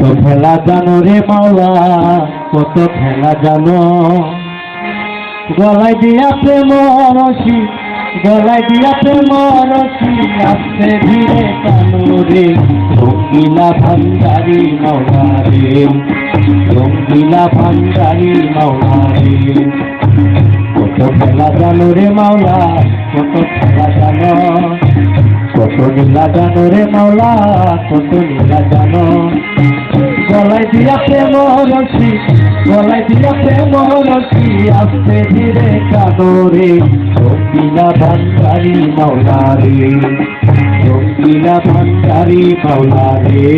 কত খেলা জানো রে মাওলা, কত খেলা জানো। গলায় দিয়া প্রেম রশি, গলায় দিয়া প্রেম রশি, আস্তে ধীরে টানো রে। রঙ্গিলা ভান্ডারি মাওলা রে, রঙ্গিলা ভান্ডারি মাওলা রে। কত খেলা জানো রে মাওলা, কত খেলা জানো। কত নীলা জানো রে মাওলা, কত নীলা জানো। গলায় দিয়া প্রেম রশি, গলায় দিয়া প্রেম রশি, আস্তে ধীরে টানো রে। রঙ্গিলা ভান্ডারি মাওলা রে, রঙ্গিলা ভান্ডারি মাওলা রে।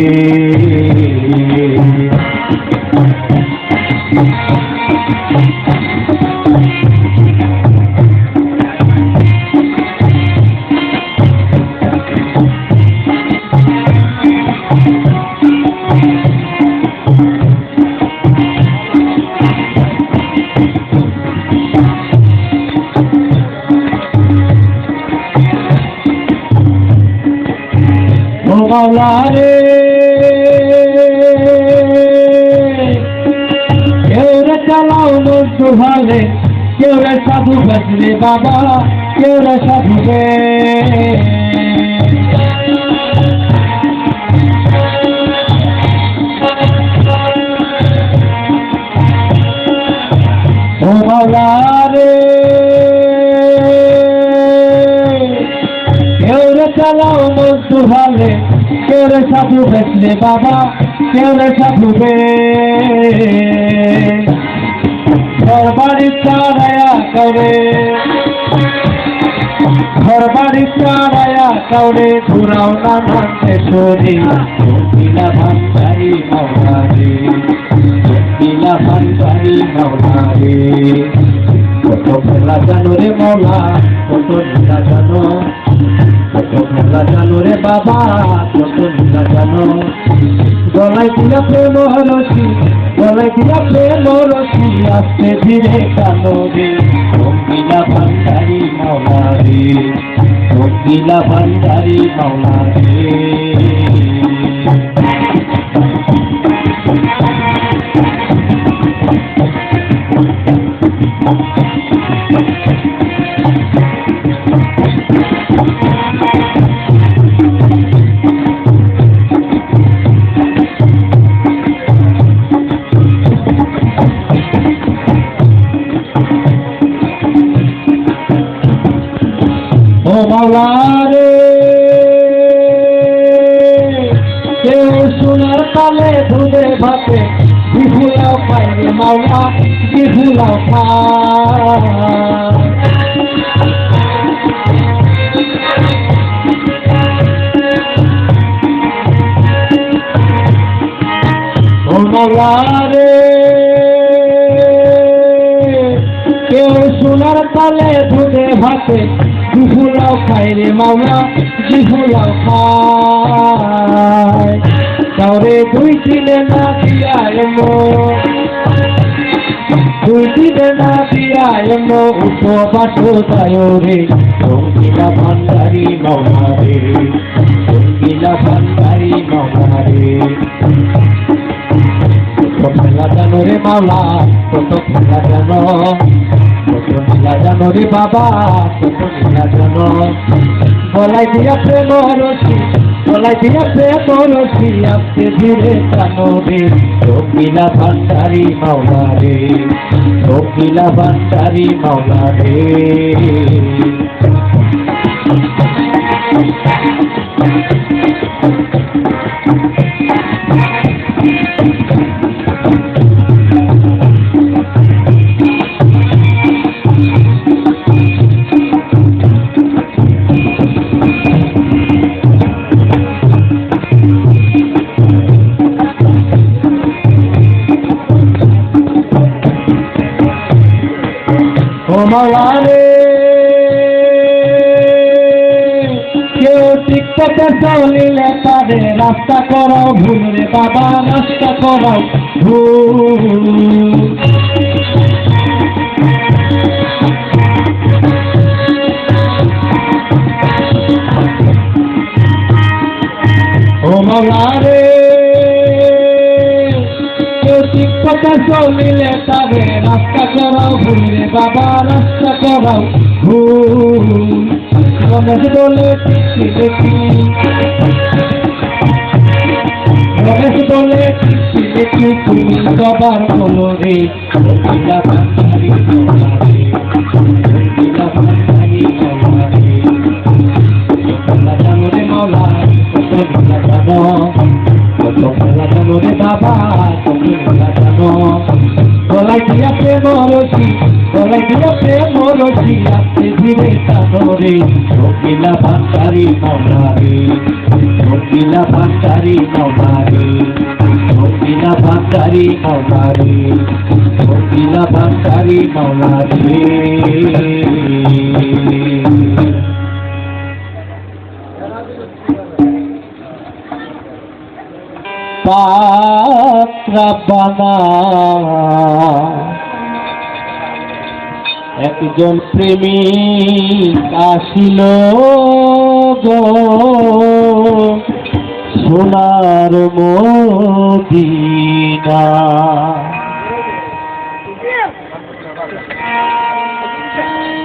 মাওলা রে, কেউ রে চালাও মোর দুহালে, কেউ রে সাধু বেশরে বাবা, কেউ রে সাধু বে। ও মাওলা রে, কেউ রে চালাও মোর দুহালে, কেউ রে সাধু বেশরে বাবা, কেউ রে সাধু বে। ঘর বাড়ি চারায়া কাউরে, ঘর বাড়ি চারায়া কাউরে, ঘুরাও নানান দেশরে। রঙ্গিলা ভান্ডারি মাওলা রে, রঙ্গিলা ভান্ডারি মাওলা রে। কত খেলা জানো রে মাওলা, কত নীলা জানো। কত খেলা জানো রে বাবা, কত নীলা জানো। গলায় দিয়া প্রেম রশি, গলায় দিয়া প্রেম রশি, আস্তে ধীরে টানো রে। রঙ্গিলা ভান্ডারি মাওলা রে, রঙ্গিলা ভান্ডারি মাওলা রে। ও মাওলা রে, কেউ সোনার তালে দুধে ভাতে, বিফুলাও খায় রে মাওলা, বিফুলাও খায়। ও মাওলা রে, কেউ সোনার তালে দুধে ভাতে, বিফুলাও খায় রে মাওলা, বিফুলাও খায়। কাউরে দুই দিনে না দিয়া এমো, দুই দিনে না দিয়া এমো, উপবাস যায় রে। রঙ্গিলা ভান্ডারি মাওলা রে, রঙ্গিলা ভান্ডারি মাওলা রে। কত খেলা জানো রে মাওলা, কত খেলা জানো। কত নীলা জানো রে বাবা, কত নীলা জানো। গলায় দিয়া প্রেম রশি, গলায় দিয়া প্রেম রশি, আস্তে ধীরে টানো রে। রঙ্গিলা ভান্ডারি মাওলা রে, রঙ্গিলা ভান্ডারি মাওলা রে। ও মাওলা রে, কেউ ঠিক পথে চলিলে তারে রাস্তা করাও ভুল রে বাবা, রাস্তা করাও ভুল। ও মাওলা রে, পথে চলিলে তবে রাস্তা করাও ভুল রে বাবা, রাস্তা করাও ভুল। রমেশ বলে চিঠি লিখি, রমেশ বলে চিঠি লিখি, তুমি সবার বলো রে রঙ্গিলা ভান্ডারি মৌলা রে, রঙ্গিলা ভান্ডারি মৌলা রে। তোমরা জানো রে মৌলা, তোমরা জানো, তোমরা জানো রে বাবা, তোমরা জানো। গলায় দিয়া প্রেম রশি, গলায় দিয়া প্রেম রশি, আস্তে ধীরে টানো রে রঙ্গিলা ভান্ডারি মৌলা রে, রঙ্গিলা ভান্ডারি মৌলা রে, রঙ্গিলা ভান্ডারি মৌলা রে, রঙ্গিলা ভান্ডারি মৌলা রে। পাত্রা বানা একজন প্রেমিক আসিল গো সোনার মদিনা,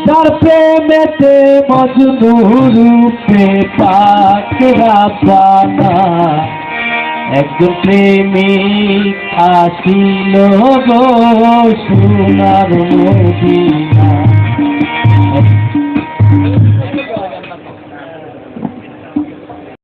তার প্রেমেতে মজনু রূপে পাত্রা বানা একজন প্রেমিক আসিল গো সোনার মদিনা।